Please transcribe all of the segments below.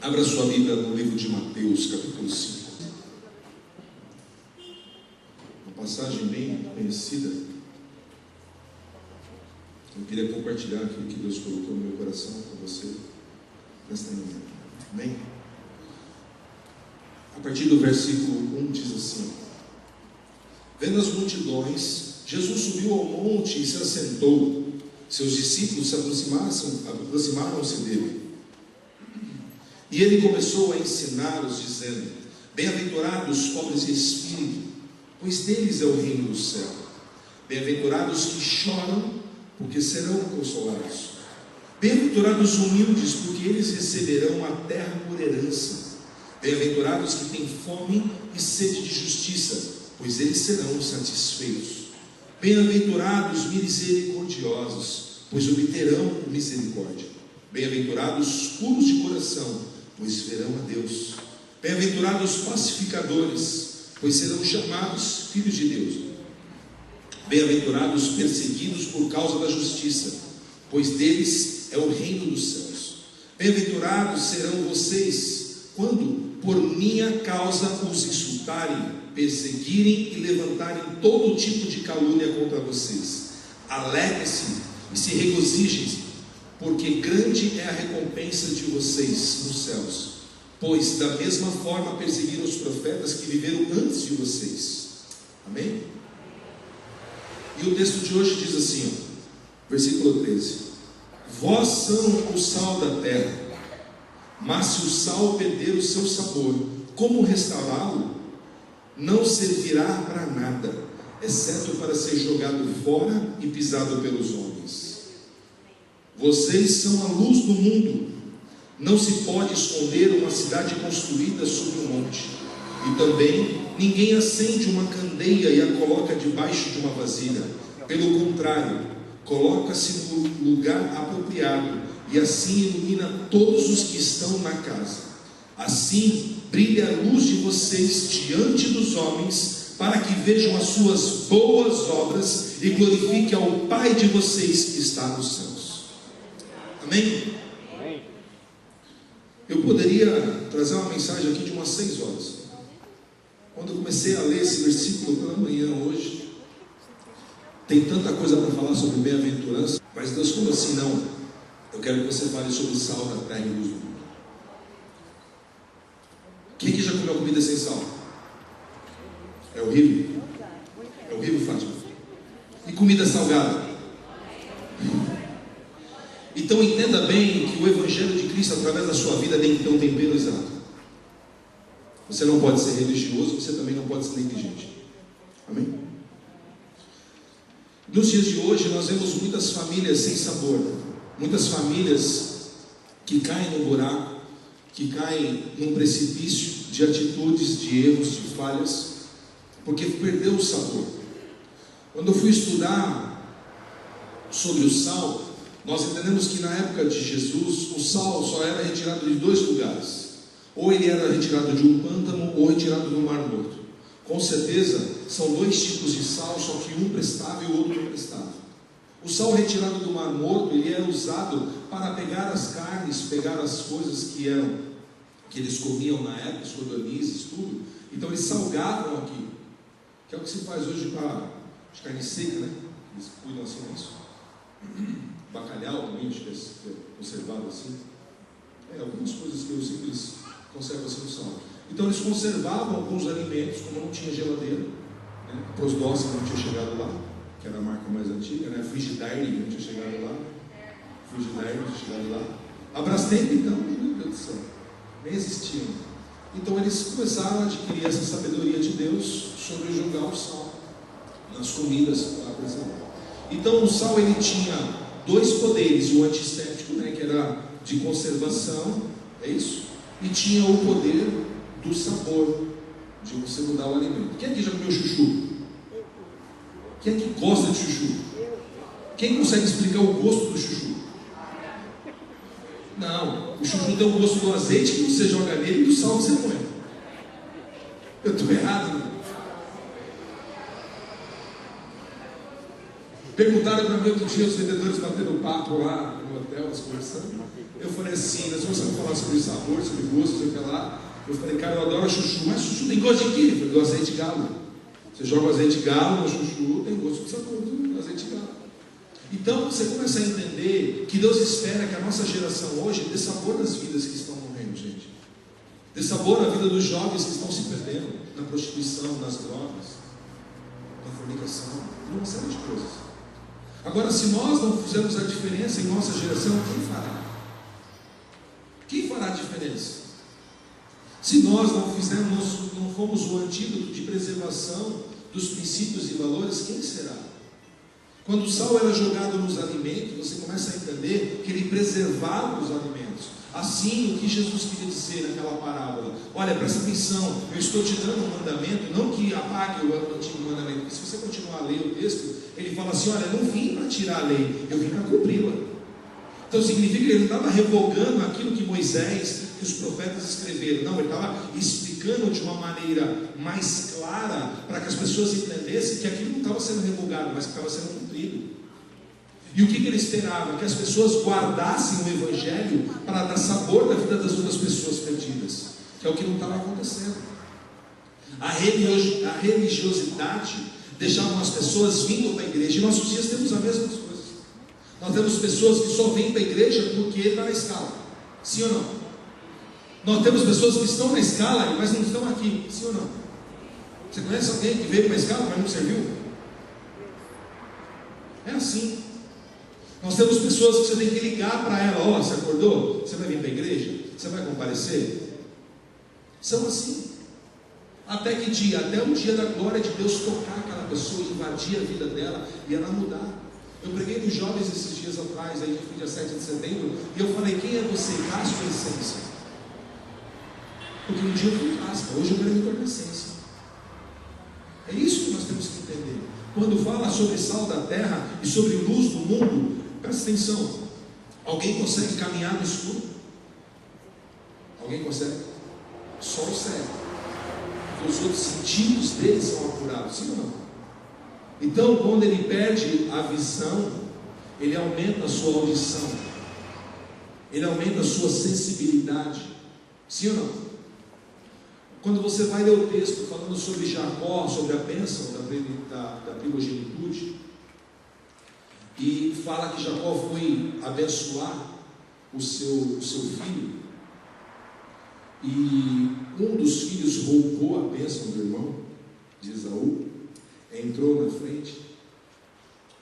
Abra sua Bíblia no livro de Mateus, capítulo 5. Uma passagem bem conhecida. Eu queria compartilhar aquilo que Deus colocou no meu coração com você nesta manhã. Amém? A partir do versículo 1 diz assim: vendo as multidões, Jesus subiu ao monte e se assentou. Seus discípulos se aproximaram-se dele. E ele começou a ensiná-los, dizendo: bem-aventurados os pobres de espírito, pois deles é o reino do céu. Bem-aventurados que choram, porque serão consolados. Bem-aventurados os humildes, porque eles receberão a terra por herança. Bem-aventurados que têm fome e sede de justiça, pois eles serão satisfeitos. Bem-aventurados misericordiosos, pois obterão misericórdia. Bem-aventurados puros de coração, pois verão a Deus. Bem-aventurados pacificadores, pois serão chamados filhos de Deus. Bem-aventurados perseguidos por causa da justiça, pois deles é o reino dos céus. Bem-aventurados serão vocês, quando por minha causa os insultarem, perseguirem e levantarem todo tipo de calúnia contra vocês. Alegrem-se e se regozijem, porque grande é a recompensa de vocês nos céus, pois da mesma forma perseguiram os profetas que viveram antes de vocês. Amém? E o texto de hoje diz assim, versículo 13: vós são o sal da terra, mas se o sal perder o seu sabor, como restaurá-lo? Não servirá para nada, exceto para ser jogado fora e pisado pelos homens. Vocês são a luz do mundo. Não se pode esconder uma cidade construída sobre um monte. E também ninguém acende uma candeia e a coloca debaixo de uma vasilha. Pelo contrário, coloca-se no lugar apropriado, e assim ilumina todos os que estão na casa. Assim brilha a luz de vocês diante dos homens, para que vejam as suas boas obras e glorifiquem ao Pai de vocês que está nos céus. Amém? Eu poderia trazer uma mensagem aqui de umas 6 horas. Quando eu comecei a ler esse versículo pela manhã hoje, tem tanta coisa para falar sobre bem-aventurança, mas Deus falou assim: não, eu quero que você fale sobre sal da terra e luz do mundo. Quem que já comeu comida sem sal? É horrível? É horrível, Fátima? E comida salgada? Então entenda bem que o Evangelho de Cristo, através da sua vida, tem que ter um tempero exato. Você não pode ser religioso, você também não pode ser negligente. Amém? Nos dias de hoje nós vemos muitas famílias sem sabor, muitas famílias que caem no buraco, que caem num precipício de atitudes, de erros, de falhas, porque perdeu o sabor. Quando eu fui estudar sobre o sal, nós entendemos que na época de Jesus, o sal só era retirado de 2 lugares. Ou ele era retirado de um pântano, ou retirado do Mar Morto. Com certeza, são 2 tipos de sal, só que um prestava e o outro não prestava. O sal retirado do Mar Morto, ele era usado para pegar as carnes, pegar as coisas que eles comiam na época, os codornizes, tudo. Então eles salgavam aqui, que é o que se faz hoje para carne seca, né? Eles cuidam assim disso. Bacalhau também, acho que é conservado assim. Algumas coisas que eu sei que eles conservam assim no sal. Então eles conservavam alguns alimentos, como não tinha geladeira, né? Para os doces que não tinha chegado lá, que era a marca mais antiga, né? Frigidaire que não tinha chegado lá. Frigidaire não tinha chegado lá. A Brastemp então, meu Deus do céu, nem existiam. Então eles começaram a adquirir essa sabedoria de Deus sobre jogar o sal nas comidas para preservar. Então o sal ele tinha 2 poderes: o antisséptico, né, que era de conservação, é isso, e tinha o poder do sabor, de você mudar o alimento. Quem aqui já comeu chuchu? Quem aqui gosta de chuchu? Quem consegue explicar o gosto do chuchu? Não, o chuchu tem o gosto do azeite que você joga nele e do sal que você põe. Eu estou errado, né? Perguntaram para mim outro dia, os vendedores batendo papo lá no hotel, nós conversando. Eu falei assim, nós vamos falar sobre sabor, sobre gosto, sei lá. Eu falei, cara, eu adoro chuchu, mas chuchu tem gosto de quê? Eu falei, do azeite de galo. Você joga o azeite de galo no chuchu, tem gosto de sabor do azeite de galo. Então você começa a entender que Deus espera que a nossa geração hoje dê sabor nas vidas que estão morrendo, gente. Dê sabor à vida dos jovens que estão se perdendo na prostituição, nas drogas, na fornicação, em uma série de coisas. Agora, se nós não fizermos a diferença em nossa geração, quem fará? Quem fará a diferença? Se nós não fomos o antídoto de preservação dos princípios e valores, quem será? Quando o sal era jogado nos alimentos, você começa a entender que ele preservava os alimentos. Assim, o que Jesus queria dizer naquela parábola? Olha, presta atenção, eu estou te dando um mandamento, não que apague o antigo mandamento, porque se você continuar a ler o texto, ele fala assim, olha, eu não vim para tirar a lei, eu vim para cumpri-la. Então significa que ele não estava revogando aquilo que Moisés, que os profetas escreveram, não, ele estava explicando de uma maneira mais clara, para que as pessoas entendessem que aquilo não estava sendo revogado, mas que estava sendo cumprido. E o que ele esperava? Que as pessoas guardassem o Evangelho para dar sabor na vida das outras pessoas perdidas, que é o que não estava acontecendo. A religiosidade deixava as pessoas vindo para a igreja. Em nossos dias temos as mesmas coisas. Nós temos pessoas que só vêm para a igreja porque ele está na escala, sim ou não? Nós temos pessoas que estão na escala, mas não estão aqui, sim ou não? Você conhece alguém que veio para a escala, mas não serviu? É assim. Nós temos pessoas que você tem que ligar para ela, ó, você acordou? Você vai vir para a igreja? Você vai comparecer? São assim. Até que dia? Até o dia da glória de Deus tocar aquela pessoa, invadir a vida dela e ela mudar. Eu preguei nos jovens esses dias atrás, aí foi dia 7 de setembro, e eu falei, quem é você? Caspa ou essência? Porque um dia eu fui caspa, hoje eu quero me tornar essência. É isso que nós temos que entender. Quando fala sobre sal da terra e sobre luz do mundo, presta atenção. Alguém consegue caminhar no escuro? Alguém consegue? Só o cego. Porque os outros sentidos dele são apurados, sim ou não? Então, quando ele perde a visão, ele aumenta a sua audição, ele aumenta a sua sensibilidade, sim ou não? Quando você vai ler o texto falando sobre Jacó, sobre a bênção da primogenitude, e fala que Jacó foi abençoar o seu filho, e um dos filhos roubou a bênção do irmão, de Esaú, entrou na frente.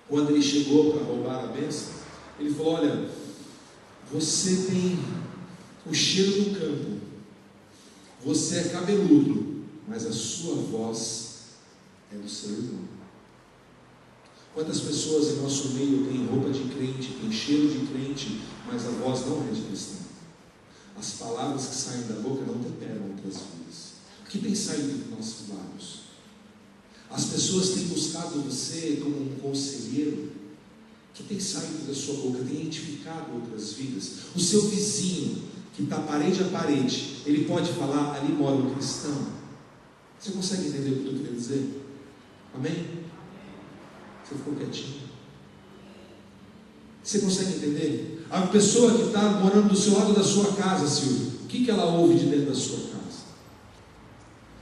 Quando ele chegou para roubar a bênção, ele falou, olha, você tem o cheiro do campo, você é cabeludo, mas a sua voz é do seu irmão. Quantas pessoas em nosso meio têm roupa de crente, têm cheiro de crente, mas a voz não é de cristão? As palavras que saem da boca não temperam outras vidas. O que tem saído dos nossos lábios? As pessoas têm buscado você como um conselheiro. O que tem saído da sua boca? Tem edificado outras vidas. O seu vizinho, que está parede a parede, ele pode falar, ali mora um cristão. Você consegue entender o que eu estou querendo dizer? Amém? Você ficou quietinho? Você consegue entender? A pessoa que está morando do seu lado da sua casa, Silvio, o que ela ouve de dentro da sua casa?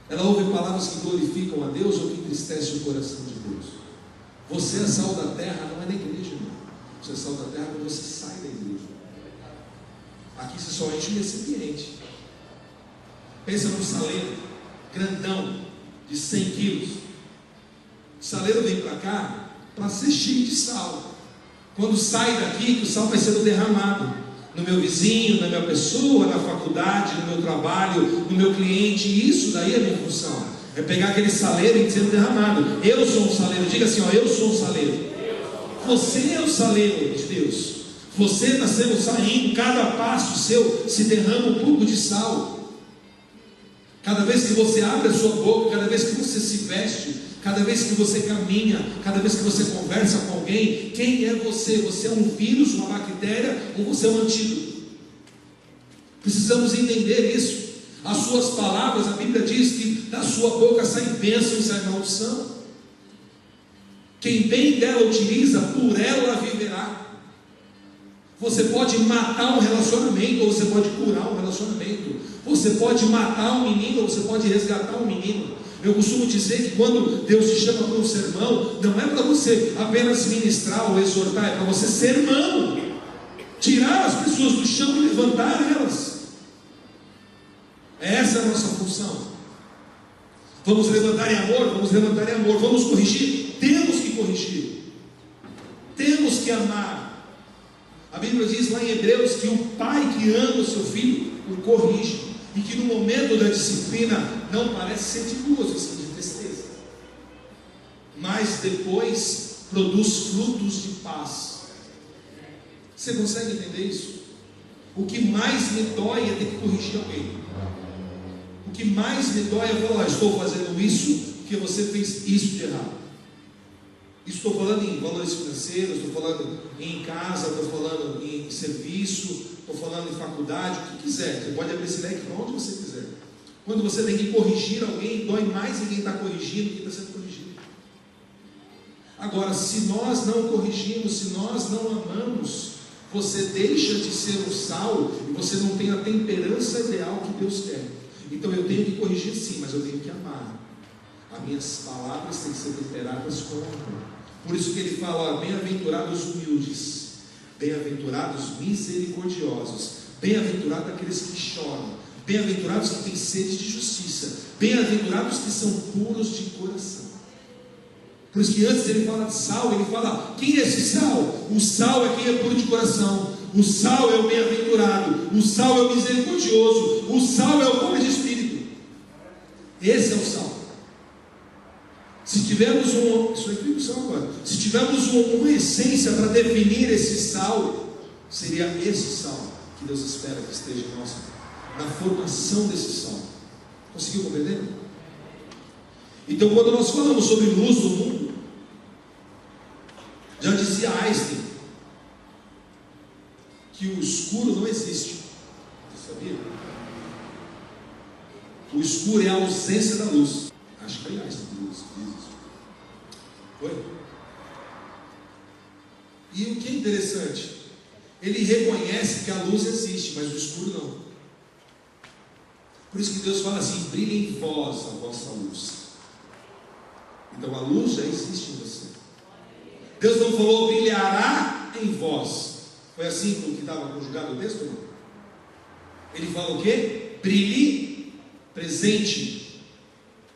Ela ouve palavras que glorificam a Deus ou que entristecem o coração de Deus? Você é sal da terra, não é na igreja, não. Você é sal da terra quando você sai da igreja. Aqui você só enche o recipiente. Pensa num saleiro grandão de 100 quilos. O saleiro vem para cá para ser cheio de sal. Quando sai daqui, que o sal vai sendo derramado no meu vizinho, na minha pessoa, na faculdade, no meu trabalho, no meu cliente. Isso daí é a minha função, é pegar aquele saleiro e sendo derramado. Eu sou um saleiro. Diga assim, ó, eu sou um saleiro. Você é o saleiro de Deus. Você está saindo, cada passo seu se derrama um pouco de sal. Cada vez que você abre a sua boca, cada vez que você se veste, cada vez que você caminha, cada vez que você conversa com alguém, quem é você? Você é um vírus, uma bactéria, ou você é um antídoto? Precisamos entender isso. As suas palavras, a Bíblia diz que da sua boca sai bênção e sai maldição. Quem bem dela utiliza, por ela viverá. Você pode matar um relacionamento, ou você pode curar um relacionamento. Você pode matar um menino, ou você pode resgatar um menino. Eu costumo dizer que quando Deus te chama para um sermão, não é para você apenas ministrar ou exortar, é para você ser irmão, tirar as pessoas do chão e levantar elas. Essa é a nossa função. Vamos levantar em amor, vamos levantar em amor. Vamos corrigir, temos que corrigir, temos que amar. A Bíblia diz lá em Hebreus que o pai que ama o seu filho o corrige, e que no momento da disciplina não parece ser de duas, assim, de tristeza, mas depois produz frutos de paz. Você consegue entender isso? O que mais me dói é ter que corrigir alguém. O que mais me dói é falar: estou fazendo isso porque você fez isso de errado. Estou falando em valores financeiros, estou falando em casa, estou falando em serviço, estou falando em faculdade, o que quiser. Você pode abrir esse leque para onde você quiser. Quando você tem que corrigir alguém, dói mais em quem está corrigindo que está sendo corrigido. Agora, se nós não corrigimos, se nós não amamos, você deixa de ser o sal e você não tem a temperança ideal que Deus quer. Então eu tenho que corrigir sim, mas eu tenho que amar. As minhas palavras têm que ser temperadas com amor. Por isso que ele fala: bem-aventurados os humildes, bem-aventurados misericordiosos, bem-aventurados aqueles que choram, bem-aventurados que têm sede de justiça, bem-aventurados que são puros de coração. Por isso que antes ele fala de sal, ele fala: quem é esse sal? O sal é quem é puro de coração, o sal é o bem-aventurado, o sal é o misericordioso, o sal é o pobre de espírito. Esse é o sal. Se tivermos se tivermos uma essência para definir esse sal, seria esse sal que Deus espera que esteja em nós, na formação desse sal. Conseguiu compreender? Então, quando nós falamos sobre luz do mundo, já dizia Einstein que o escuro não existe. Você sabia? O escuro é a ausência da luz. Acho que foi Einstein que diz isso. Foi? E o que é interessante, ele reconhece que a luz existe, mas o escuro não. Por isso que Deus fala assim: brilhe em vós a vossa luz. Então a luz já existe em você. Deus não falou brilhará em vós. Foi assim que estava conjugado o texto? Não? Ele fala o quê? Brilhe presente.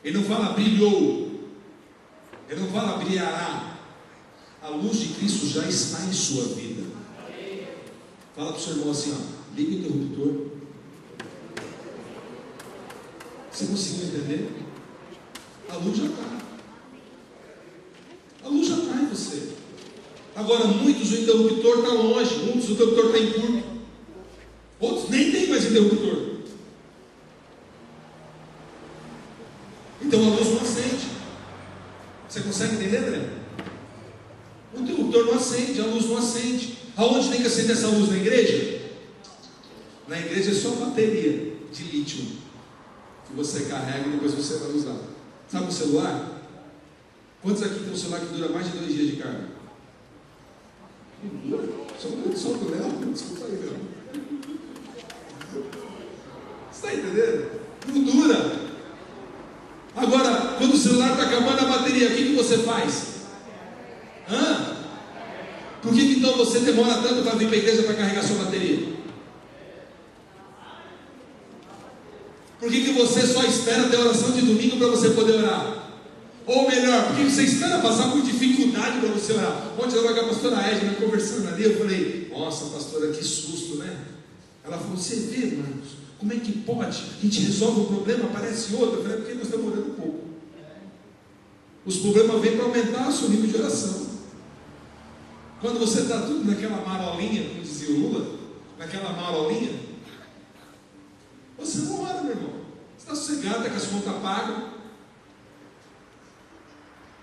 Ele não fala brilhou. Ele não fala brilhará. A luz de Cristo já está em sua vida. Fala para o seu irmão assim: ó, liga o interruptor. Você conseguiu entender? A luz já está. A luz já está em você. Agora, muitos o interruptor está longe, muitos o interruptor está em curto, outros nem tem mais interruptor. Então a luz não acende. Você consegue entender, André? O interruptor não acende, a luz não acende. Aonde tem que acender essa luz? Na igreja? Na igreja é só bateria de lítio que você carrega e depois você vai usar. Sabe o celular? Quantos aqui tem um celular que dura mais de 2 dias de carga? Só do Léo? Desculpa aí, Léo. Você está entendendo? Não dura. Agora, quando o celular está acabando a bateria, o que você faz? Por que então você demora tanto para vir para a igreja para carregar sua bateria? Por que você só espera ter oração de domingo para você poder orar? Ou melhor, por que você espera passar por dificuldade para você orar? Ontem eu estava com a pastora Edna conversando ali, eu falei: nossa, pastora, que susto, né? Ela falou: você vê, irmãos, como é que pode? A gente resolve um problema, aparece outro. Eu falei: porque nós estamos orando pouco. Os problemas vêm para aumentar o seu nível de oração. Quando você está tudo naquela marolinha, como dizia o Lula, naquela marolinha, você não ora, meu irmão. Você está sossegado, está com as contas pagas.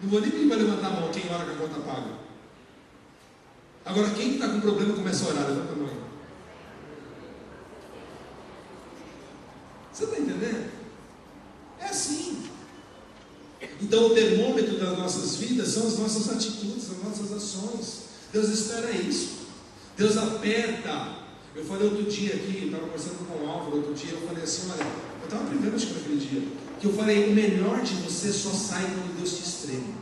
Não vou nem pedir para levantar a mão quem ora com a conta paga. Agora, quem está com problema começa a orar, levanta a mão. Você está entendendo? É assim. Então o termômetro das nossas vidas são as nossas atitudes, as nossas ações. Deus espera isso. Deus aperta. Eu falei outro dia aqui, estava conversando com o Álvaro outro dia, eu falei assim, olha, eu estava aprendendo acho que naquele dia, que eu falei, o melhor de você só sai quando Deus te espreme.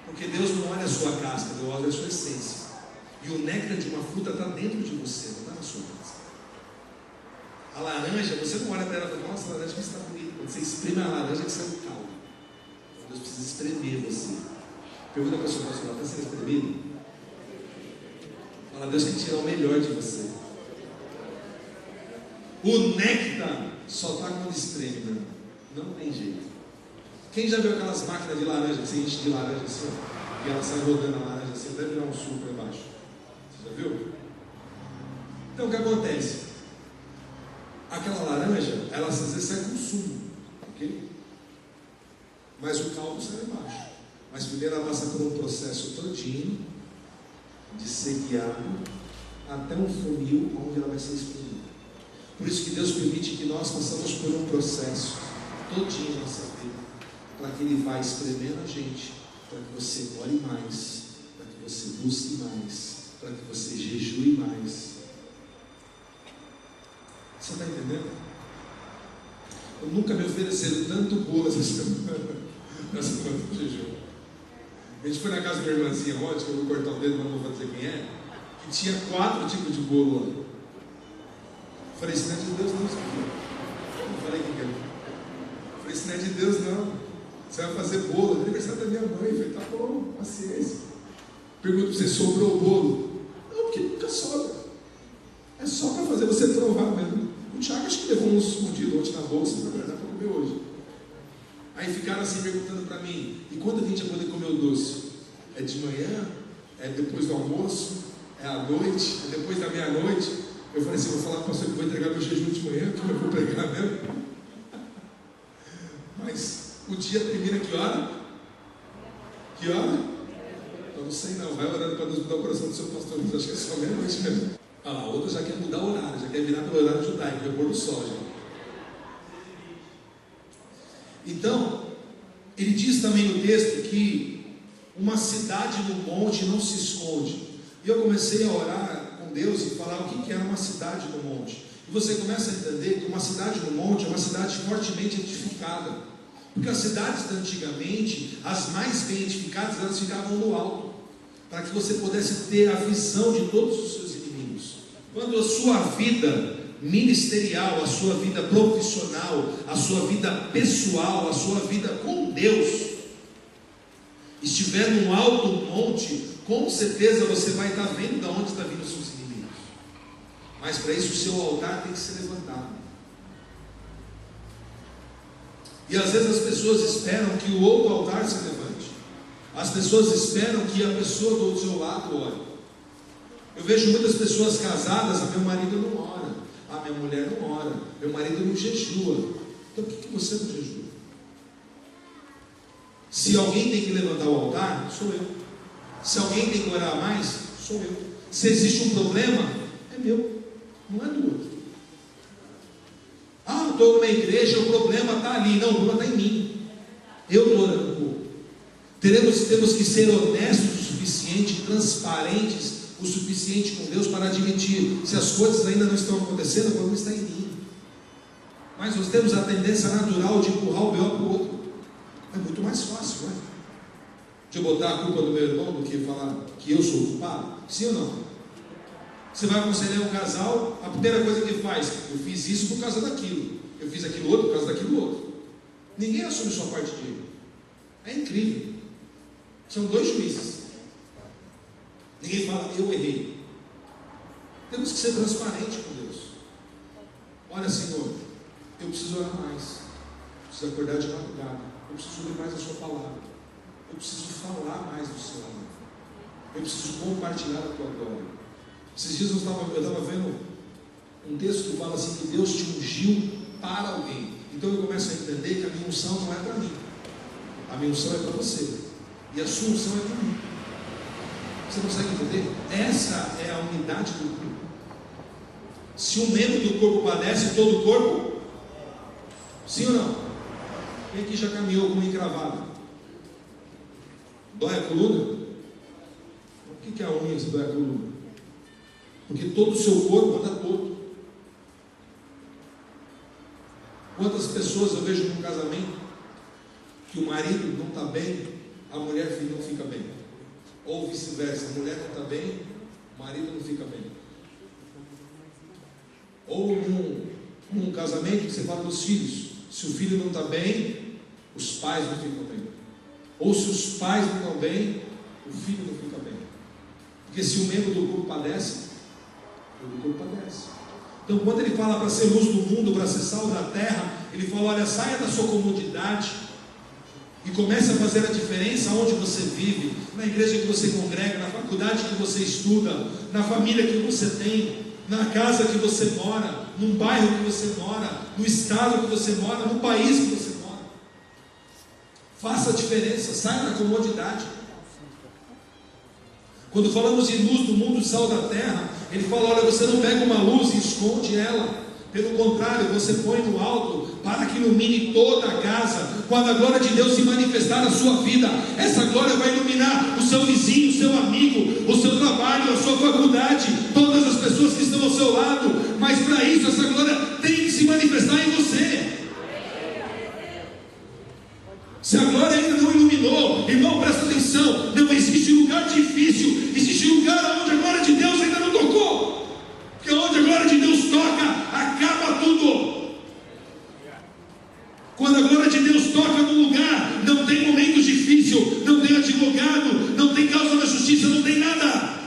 Porque Deus não olha a sua casca, Deus olha a sua essência. E o néctar de uma fruta está dentro de você, não está na sua casca. A laranja, você não olha para ela e fala, nossa, a laranja que está bonita. Quando você espreme a laranja, que sai o caldo. Deus precisa espremer você. Pergunta para a pessoa, está sendo espremido? Fala, Deus quer tirar o melhor de você. O néctar só está quando espreme, né? Não tem jeito. Quem já viu aquelas máquinas de laranja que você enche de laranja assim, e ela sai rodando a laranja assim, deve virar um suco para baixo? Você já viu? Então o que acontece? Aquela laranja, ela às vezes sai com sumo, ok? Mas o caldo sai embaixo. Mas primeiro ela passa por um processo todinho de ser guiado até um funil onde ela vai ser espremida. Por isso que Deus permite que nós passamos por um processo todinho na nossa vida, para que Ele vá espremendo a gente, para que você ore mais, para que você busque mais, para que você jejue mais. Você está entendendo? Eu nunca me ofereceram tanto bolo essa semana do jejum. A gente foi na casa da minha irmãzinha ontem, que eu vou cortar o dedo, mas não vou dizer quem é, que tinha 4 tipos de bolo lá. Eu falei, isso não é de Deus não, isso aqui. Eu não falei quem que era. Eu falei, isso não é de Deus não. Você vai fazer bolo, é aniversário da minha mãe. Eu falei, tá bom, paciência. Pergunto para você, sobrou o bolo? Não, porque nunca sobra. É só para fazer você provar mesmo. O Thiago acho que levou uns escondidos ontem na bolsa para guardar para comer hoje. Aí ficaram assim perguntando para mim, e quando a gente vai poder comer o doce? É de manhã? É depois do almoço? É à noite? É depois da meia-noite? Eu falei assim, vou falar para o pastor que vou entregar meu jejum de manhã, que eu vou pregar mesmo. Mas o dia termina que hora? Que hora? Eu não sei não, vai orando para Deus mudar o coração do seu pastor, mas acho que é só meia-noite mesmo. Ah lá, outra já quer mudar o horário, já quer virar pelo horário judaico, é pôr do sol já. Então, ele diz também no texto que uma cidade no monte não se esconde. E eu comecei a orar com Deus e falar o que era uma cidade no monte. E você começa a entender que uma cidade no monte é uma cidade fortemente edificada. Porque as cidades de antigamente, as mais bem edificadas, elas ficavam no alto, para que você pudesse ter a visão de todos os seus inimigos. Quando a sua vida ministerial, a sua vida profissional, a sua vida pessoal, a sua vida com Deus estiver num alto monte, com certeza você vai estar vendo de onde está vindo os seus inimigos. Mas para isso o seu altar tem que ser levantado. E às vezes as pessoas esperam que o outro altar se levante. As pessoas esperam que a pessoa do seu lado ore. Eu vejo muitas pessoas casadas, meu marido não ora, a minha mulher não ora, meu marido não jejua. Então por que você não jejua? Se alguém tem que levantar o altar, sou eu. Se alguém tem que orar mais, sou eu. Se existe um problema, é meu, não é do outro. Ah, eu estou numa igreja, o problema está ali. Não, o problema está em mim. Eu estou orando por outro. Temos que ser honestos o suficiente, transparentes o suficiente com Deus para admitir, se as coisas ainda não estão acontecendo, o problema está em mim. Mas nós temos a tendência natural de empurrar o B.O. para o outro. É muito mais fácil, não é? De eu botar a culpa do meu irmão do que falar que eu sou o culpado? Sim ou não? Você vai aconselhar um casal, a primeira coisa que ele faz, eu fiz isso por causa daquilo, eu fiz aquilo outro por causa daquilo outro. Ninguém assume sua parte de erro. É incrível. São 2 juízes. Ninguém fala, eu errei. Temos que ser transparentes com Deus. Olha, Senhor, eu preciso orar mais, eu preciso acordar de madrugada, eu preciso ler mais a sua palavra, eu preciso falar mais do seu amor, eu preciso compartilhar a tua glória. Esses dias eu estava vendo um texto que fala assim, que Deus te ungiu para alguém. Então eu começo a entender que a minha unção não é para mim, a minha unção é para você, e a sua unção é para mim. Você consegue entender? Essa é a unidade do corpo. Se um membro do corpo padece, todo o corpo? Sim ou não? Quem aqui já caminhou com uma encravada? Dói a coluna? O que é a unha se dói a coluna? Porque todo o seu corpo anda todo. Quantas pessoas eu vejo num casamento que o marido não está bem, a mulher não fica bem, ou vice-versa, a mulher não está bem, o marido não fica bem. Ou num casamento que você fala dos filhos, se o filho não está bem, os pais não ficam bem, ou se os pais não estão bem, o filho não fica bem, porque se um membro do corpo padece, o corpo padece. Então, quando ele fala para ser luz do mundo, para ser sal da terra, ele fala: olha, saia da sua comodidade e comece a fazer a diferença onde você vive, na igreja que você congrega, na faculdade que você estuda, na família que você tem, na casa que você mora, num bairro que você mora, no estado que você mora, no país que você mora. Faça a diferença, saia da comodidade. Quando falamos de luz do mundo, sal da terra, ele fala: olha, você não pega uma luz e esconde ela, pelo contrário, você põe no alto, para que ilumine toda a casa. Quando a glória de Deus se manifestar na sua vida, essa glória vai iluminar o seu vizinho, o seu amigo, o seu trabalho, a sua faculdade, todas as pessoas que estão ao seu lado. Mas para isso, essa glória tem que se manifestar em você. Se a glória ainda não iluminou, irmão, presta atenção, não existe lugar difícil, existe lugar onde a glória de Deus ainda não tocou, porque onde a glória de Deus toca, acaba tudo. Quando a glória de Deus toca no lugar, não tem momento difícil, não tem advogado, não tem causa na justiça, não tem nada.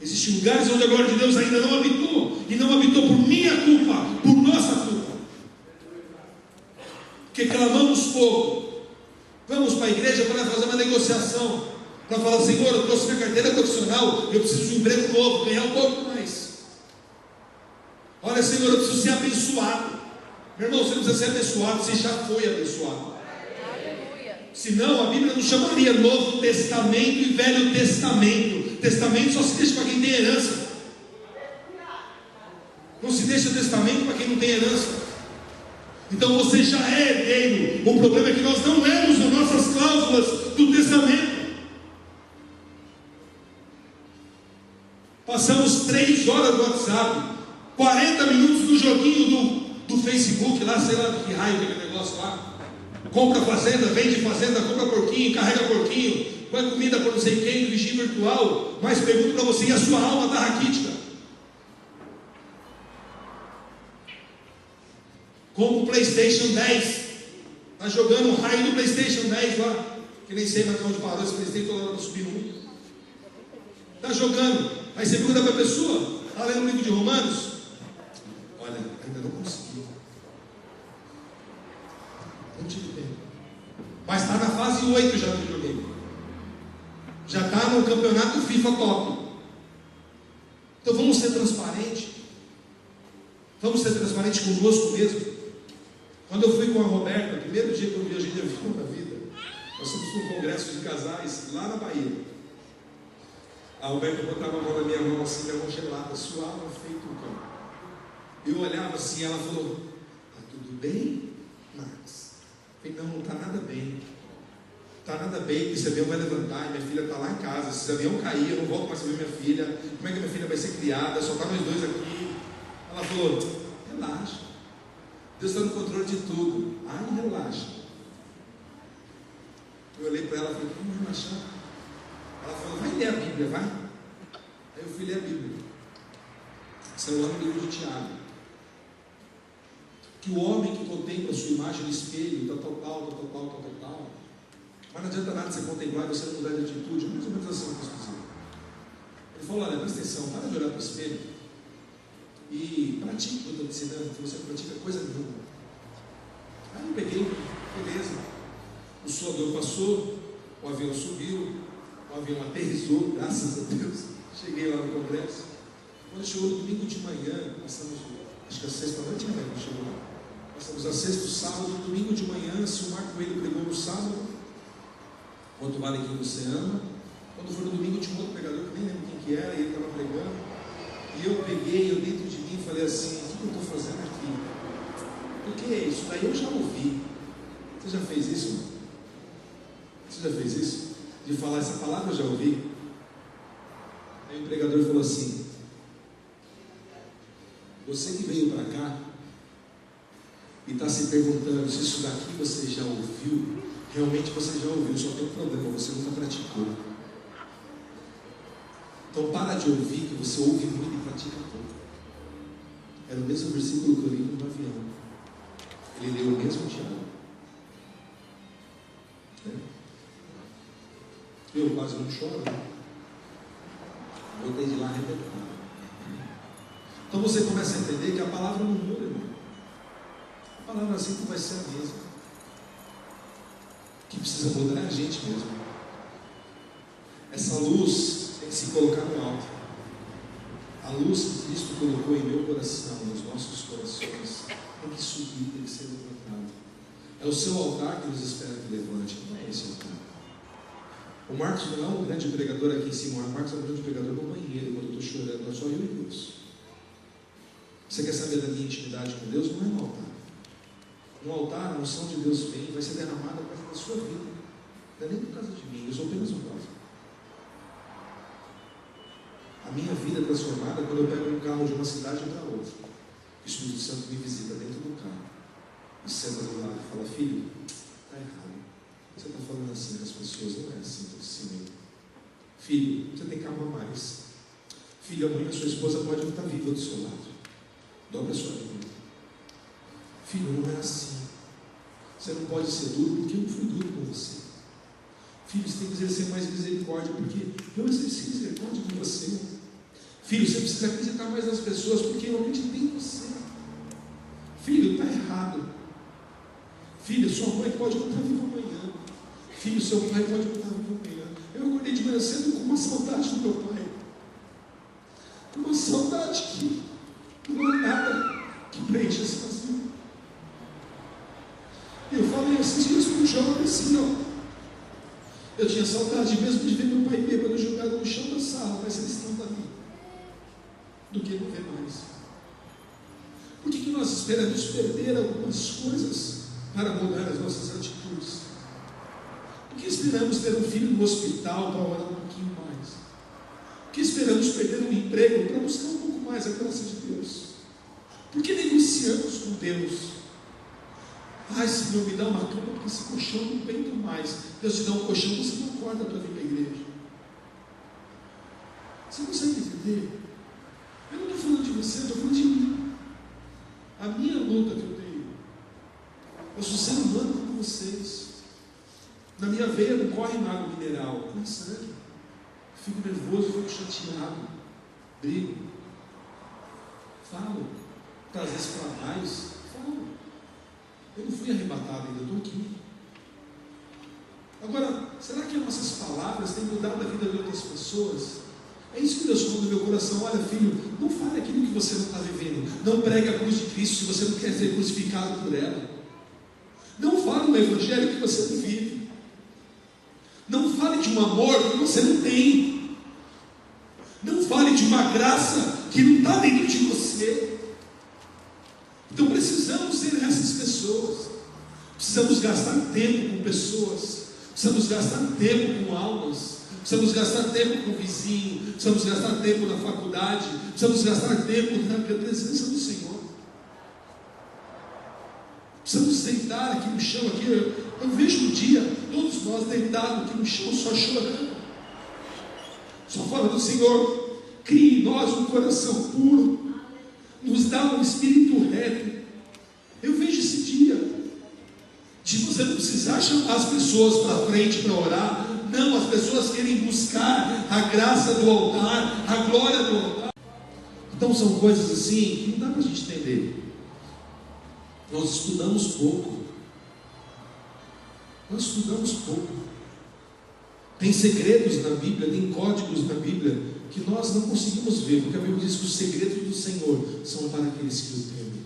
Existem lugares onde a glória de Deus ainda não habitou, e não habitou por minha culpa, por nossa culpa, porque clamamos pouco. Vamos para a igreja para fazer uma negociação, para falar: Senhor, eu trouxe minha carteira profissional, eu preciso de um emprego novo, ganhar um pouco mais. Olha, Senhor, eu preciso ser abençoado. Meu irmão, você não precisa ser abençoado, você já foi abençoado. Senão a Bíblia não chamaria Novo Testamento e Velho Testamento. Testamento só se deixa para quem tem herança. Não se deixa testamento para quem não tem herança. Então você já é herdeiro. O problema é que nós não lemos as nossas cláusulas do testamento. Passamos 3 horas no WhatsApp, 40 minutos no joguinho do Facebook, lá, sei lá que raio que é aquele negócio lá. Compra fazenda, vende fazenda, compra porquinho, carrega porquinho, põe comida para não sei quem, no vigia virtual. Mas pergunto para você: e a sua alma está raquítica? Compra o PlayStation 10, está jogando o raio do PlayStation 10 lá, que nem sei mais onde parou esse PlayStation, toda hora está subindo um. Está jogando, aí você pergunta para a pessoa: está lendo o livro de Romanos? Olha, ainda não consegui, não tive tempo, mas está na fase 8 já do videogame, já está no campeonato FIFA top. Então vamos ser transparentes, conosco mesmo. Quando eu fui com a Roberta, o primeiro dia que eu viajei de avião na vida, nós fomos para um congresso de casais lá na Bahia. A Roberta botava a mão na minha mão assim, minha mão gelada, suava, feito um cão. Eu olhava assim, ela falou: está tudo bem, Marcos? Eu falei: não, não está nada bem. Está nada bem, esse avião vai levantar e minha filha está lá em casa. Se esse avião cair, eu não volto mais a ver minha filha. Como é que minha filha vai ser criada? Só está nós dois aqui. Ela falou: relaxa, Deus está no controle de tudo. Ai, relaxa. Eu olhei para ela e falei: vamos relaxar. Ela falou: vai ler a Bíblia, vai. Aí eu fui ler a Bíblia. Saiu lá no livro de Tiago, que o homem que contempla a sua imagem no espelho, tal. Mas não adianta nada você contemplar e você não mudar de atitude. Mais ou menos assim que eu posso dizer. Ele falou: olha, presta atenção, para de olhar para o espelho e pratique o que eu estou te ensinando, que você não pratica coisa nenhuma. Aí eu peguei, beleza. O suador passou, o avião subiu, o avião aterrissou, graças a Deus. Cheguei lá no congresso. Quando chegou no domingo de manhã, passamos, acho que a sexta-noite ainda chegou lá. Passamos a sexta, o sábado, domingo de manhã. Se o Marco Coelho pregou no sábado, quanto vale quem você ama. Quando foi no domingo, tinha um outro pregador que nem lembro quem que era, e ele estava pregando. E eu peguei, eu dentro de mim falei assim: o que eu estou fazendo aqui? Porque isso daí eu já ouvi. Você já fez isso, irmão? Você já fez isso? De falar essa palavra eu já ouvi. Aí o pregador falou assim: você que veio para cá e está se perguntando se isso daqui você já ouviu, realmente você já ouviu, só tem um problema, você nunca praticou. Então para de ouvir, que você ouve muito e pratica pouco. Era o mesmo versículo que eu li no avião. Ele leu o mesmo diálogo. Eu quase não choro, né? Voltei de lá arrebentado. Então você começa a entender que a palavra não muda, irmão. A palavra sempre vai ser a mesma. O que precisa mudar é a gente mesmo. Essa luz tem que se colocar no alto. A luz que Cristo colocou em meu coração, nos nossos corações, tem que subir, tem que ser levantado. É o seu altar que nos espera que levante, não é esse altar. O Marcos não é um grande pregador aqui em cima. O Marcos é um grande pregador no banheiro, quando eu estou chorando, é só eu e Deus. Você quer saber da minha intimidade com Deus? Não é no altar. No altar, a unção de Deus vem e vai ser derramada por causa da sua vida. Não é nem por causa de mim, eu sou apenas um vaso. A minha vida é transformada quando eu pego um carro de uma cidade para outra. O Espírito Santo me visita dentro do carro e senta do lado e fala: filho, está errado. Você está falando assim com as pessoas, não é assim para si. Filho, você tem que amar mais. Filho, amanhã sua esposa pode não estar viva do seu lado. Dobra a sua vida. Filho, não é assim. Você não pode ser duro porque eu fui duro com você. Filho, você tem que exercer mais misericórdia porque eu exerci misericórdia com você. Filho, você precisa acreditar mais nas pessoas porque eu acreditei em você. Filho, está errado. Filho, sua mãe pode não estar viva amanhã. Filho, seu pai pode não estar vivo amanhã. Eu acordei de manhã cedo com uma saudade do meu pai. Uma saudade que não é nada que preenche esse vazio. E eu falei esses dias com o jovem assim, ó. Eu tinha saudade mesmo de ver meu pai bêbado jogado no chão da sala, mas eles estão ali. Do que não ver mais. Por que nós esperamos perder algumas coisas para mudar as nossas atitudes? Por que esperamos ter um filho no hospital para orar um pouquinho mais? Por que esperamos perder um emprego para buscar um pouco mais a graça de Deus? Por que negociamos com Deus? Ai, Senhor, me dá uma cama porque esse colchão não aguento mais. Deus te dá um colchão, você não acorda para vir para a igreja. Você consegue entender? Eu não estou falando de você, eu estou falando de mim. A minha luta que eu tenho. Eu sou ser humano como vocês. Na minha veia não corre água mineral, corre sangue. Fico nervoso, fico chateado, brigo, falo, às vezes para mais, falo. Eu não fui arrebatado ainda, estou aqui. Agora, será que as nossas palavras têm mudado a vida de outras pessoas? É isso que Deus falou no meu coração. Olha, filho, não fale aquilo que você não está vivendo. Não pregue a cruz de Cristo se você não quer ser crucificado por ela. Não fale um evangelho que você não vive. Não fale de um amor que você não tem. Não fale de uma graça que não está dentro de você. Então precisamos ser essas pessoas. Precisamos gastar tempo com pessoas. Precisamos gastar tempo com almas. Precisamos gastar tempo com o vizinho. Precisamos gastar tempo na faculdade. Precisamos gastar tempo na presença do Senhor. Precisamos deitar aqui no chão. Aqui, eu vejo um dia todos nós deitados aqui no chão só chorando. Só fala do Senhor: crie em nós um coração puro, nos dá um espírito reto. Eu vejo esse dia de você não precisar chamar as pessoas para frente para orar. Não, as pessoas querem buscar a graça do altar, a glória do altar. Então são coisas assim que não dá para a gente entender. Nós estudamos pouco. Nós estudamos pouco. Tem segredos na Bíblia, tem códigos na Bíblia que nós não conseguimos ver, porque a Bíblia diz que os segredos do Senhor são para aqueles que o temem.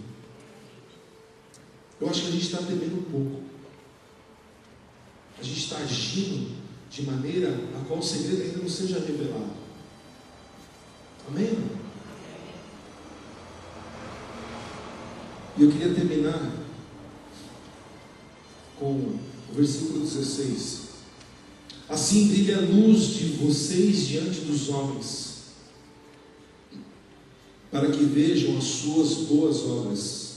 Eu acho que a gente está temendo um pouco. A gente está agindo de maneira a qual o segredo ainda não seja revelado. Amém? E eu queria terminar com com o versículo 16. Assim brilha a luz de vocês diante dos homens, para que vejam as suas boas obras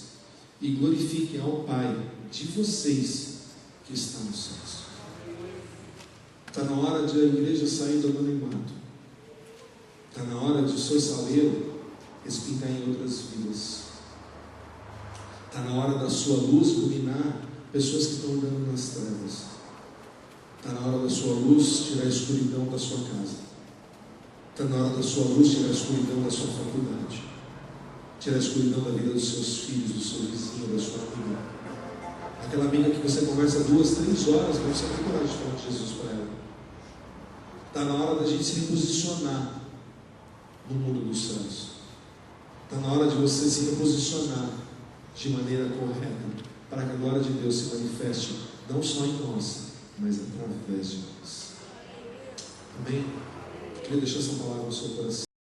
e glorifiquem ao Pai de vocês que está nos céus. Está na hora de a igreja sair do anonimato. Está na hora de o seu saleiro respingar em outras vidas. Está na hora da sua luz iluminar pessoas que estão andando nas trevas. Está na hora da sua luz tirar a escuridão da sua casa. Está na hora da sua luz tirar a escuridão da sua faculdade. Tirar a escuridão da vida dos seus filhos, do seu vizinho, da sua amiga. Aquela amiga que você conversa 2, 3 horas, mas você não tem coragem de falar de Jesus para ela. Está na hora da gente se reposicionar no mundo dos céus. Está na hora de você se reposicionar de maneira correta, para que a glória de Deus se manifeste, não só em nós, mas através de nós. Amém? Eu queria deixar essa palavra no seu coração.